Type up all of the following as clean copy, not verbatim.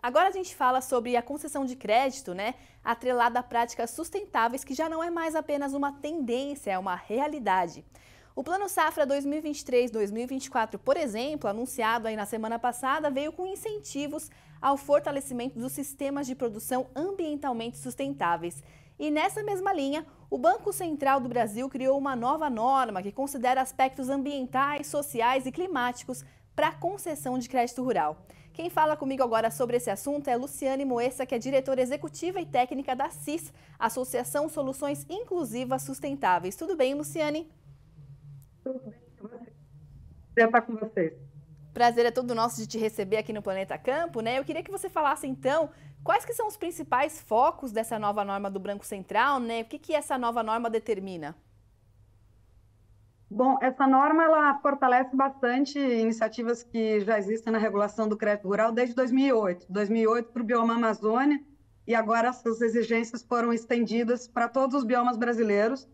Agora a gente fala sobre a concessão de crédito, né, atrelada a práticas sustentáveis, que já não é mais apenas uma tendência, é uma realidade. O Plano Safra 2023-2024, por exemplo, anunciado aí na semana passada, veio com incentivos ao fortalecimento dos sistemas de produção ambientalmente sustentáveis. E nessa mesma linha, o Banco Central do Brasil criou uma nova norma que considera aspectos ambientais, sociais e climáticos para a concessão de crédito rural. Quem fala comigo agora sobre esse assunto é Luciane Moessa, que é diretora executiva e técnica da CIS, Associação Soluções Inclusivas Sustentáveis. Tudo bem, Luciane? Tudo bem com você? Prazer estar com vocês. Prazer é todo nosso de te receber aqui no Planeta Campo, né? Eu queria que você falasse, então, quais que são os principais focos dessa nova norma do Banco Central, né? O que essa nova norma determina? Bom, essa norma ela fortalece bastante iniciativas que já existem na regulação do crédito rural desde 2008. 2008 para o bioma Amazônia, e agora essas exigências foram estendidas para todos os biomas brasileiros,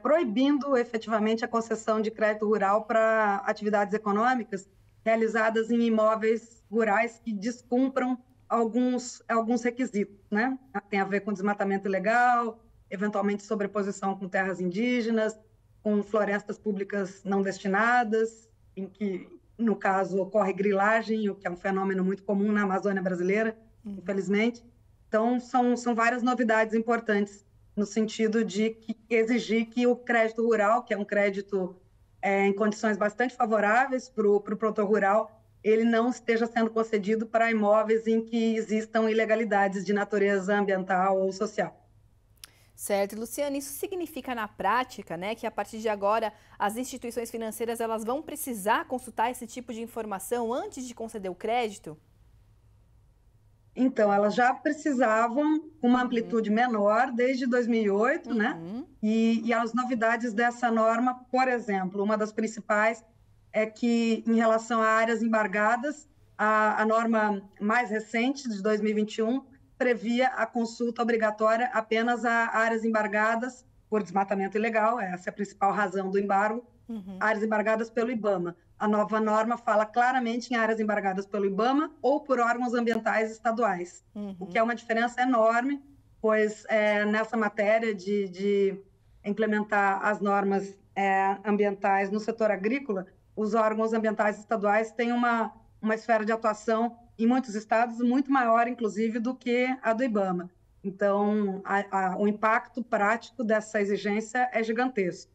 proibindo efetivamente a concessão de crédito rural para atividades econômicas realizadas em imóveis rurais que descumpram alguns requisitos, né? Tem a ver com desmatamento ilegal, eventualmente sobreposição com terras indígenas, com florestas públicas não destinadas, em que, no caso, ocorre grilagem, o que é um fenômeno muito comum na Amazônia brasileira, infelizmente. Então, são várias novidades importantes no sentido de exigir que o crédito rural, que é um crédito em condições bastante favoráveis para o produtor rural, ele não esteja sendo concedido para imóveis em que existam ilegalidades de natureza ambiental ou social. Certo, e Luciane, isso significa na prática, né, que a partir de agora as instituições financeiras elas vão precisar consultar esse tipo de informação antes de conceder o crédito? Então, elas já precisavam com uma amplitude menor desde 2008, né? E as novidades dessa norma, por exemplo, uma das principais é que, em relação a áreas embargadas, a norma mais recente, de 2021, previa a consulta obrigatória apenas a áreas embargadas por desmatamento ilegal, essa é a principal razão do embargo, áreas embargadas pelo IBAMA. A nova norma fala claramente em áreas embargadas pelo IBAMA ou por órgãos ambientais estaduais, o que é uma diferença enorme, pois nessa matéria de implementar as normas ambientais no setor agrícola, os órgãos ambientais estaduais têm uma esfera de atuação em muitos estados muito maior, inclusive, do que a do IBAMA. Então, o impacto prático dessa exigência é gigantesco.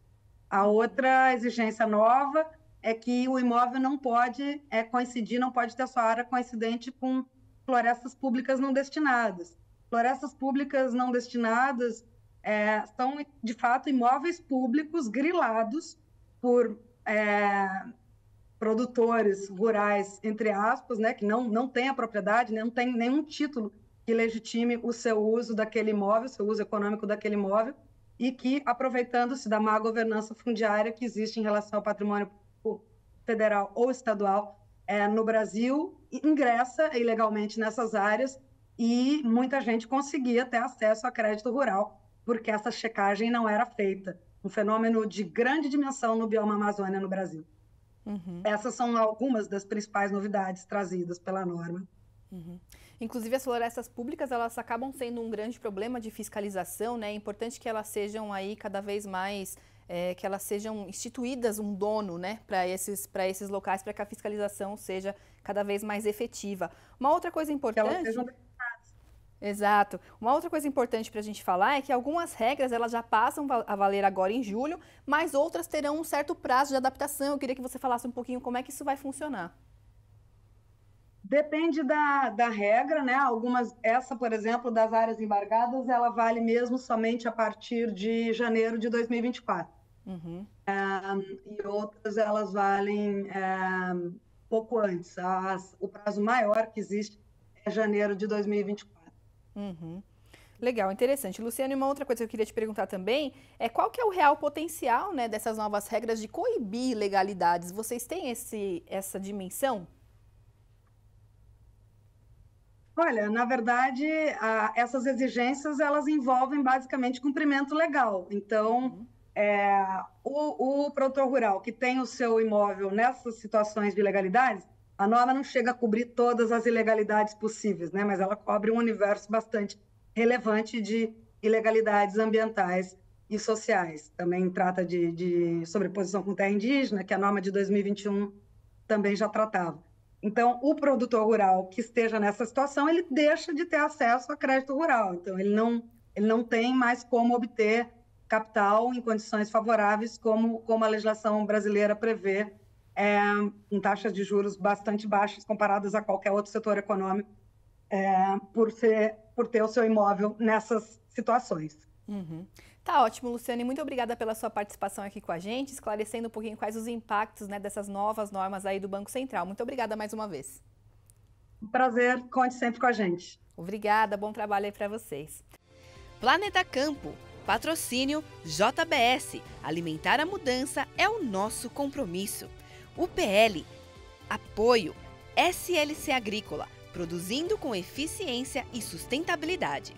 A outra exigência nova é que o imóvel não pode coincidir, não pode ter sua área coincidente com florestas públicas não destinadas. Florestas públicas não destinadas são, de fato, imóveis públicos grilados por produtores rurais, entre aspas, né, que não têm a propriedade, né, não tem nenhum título que legitime o seu uso daquele imóvel, seu uso econômico daquele imóvel, e que, aproveitando-se da má governança fundiária que existe em relação ao patrimônio federal ou estadual no Brasil, ingressa ilegalmente nessas áreas e muita gente conseguia ter acesso a crédito rural, porque essa checagem não era feita. Um fenômeno de grande dimensão no bioma Amazônia, no Brasil. Essas são algumas das principais novidades trazidas pela norma. Inclusive, as florestas públicas, elas acabam sendo um grande problema de fiscalização, né? É importante que elas sejam aí cada vez mais, que elas sejam instituídas um dono, né? Para esses locais, para que a fiscalização seja cada vez mais efetiva. Uma outra coisa importante... Que elas sejam... Exato. Uma outra coisa importante para a gente falar é que algumas regras elas já passam a valer agora em julho, mas outras terão um certo prazo de adaptação. Eu queria que você falasse um pouquinho como é que isso vai funcionar. Depende da regra, né? Essa, por exemplo, das áreas embargadas, ela vale mesmo somente a partir de janeiro de 2024. E outras, elas valem pouco antes. O prazo maior que existe é janeiro de 2024. Legal, interessante. Luciano, uma outra coisa que eu queria te perguntar também é qual que é o real potencial, né, dessas novas regras de coibir ilegalidades? Vocês têm essa dimensão? Olha, na verdade, essas exigências elas envolvem basicamente cumprimento legal. Então, o produtor rural que tem o seu imóvel nessas situações de ilegalidades, A norma não chega a cobrir todas as ilegalidades possíveis, né? Mas ela cobre um universo bastante relevante de ilegalidades ambientais e sociais. Também trata de sobreposição com terra indígena, que a norma de 2021 também já tratava. Então, o produtor rural que esteja nessa situação, ele deixa de ter acesso a crédito rural. Então, ele não tem mais como obter capital em condições favoráveis, como a legislação brasileira prevê, em taxas de juros bastante baixas comparadas a qualquer outro setor econômico, por ter o seu imóvel nessas situações. Uhum. Tá ótimo, Luciane. Muito obrigada pela sua participação aqui com a gente, esclarecendo um pouquinho quais os impactos, né, dessas novas normas aí do Banco Central. Muito obrigada mais uma vez. Um prazer, conte sempre com a gente. Obrigada, bom trabalho aí para vocês. Planeta Campo, patrocínio JBS. Alimentar a mudança é o nosso compromisso. UPL, apoio SLC Agrícola, produzindo com eficiência e sustentabilidade.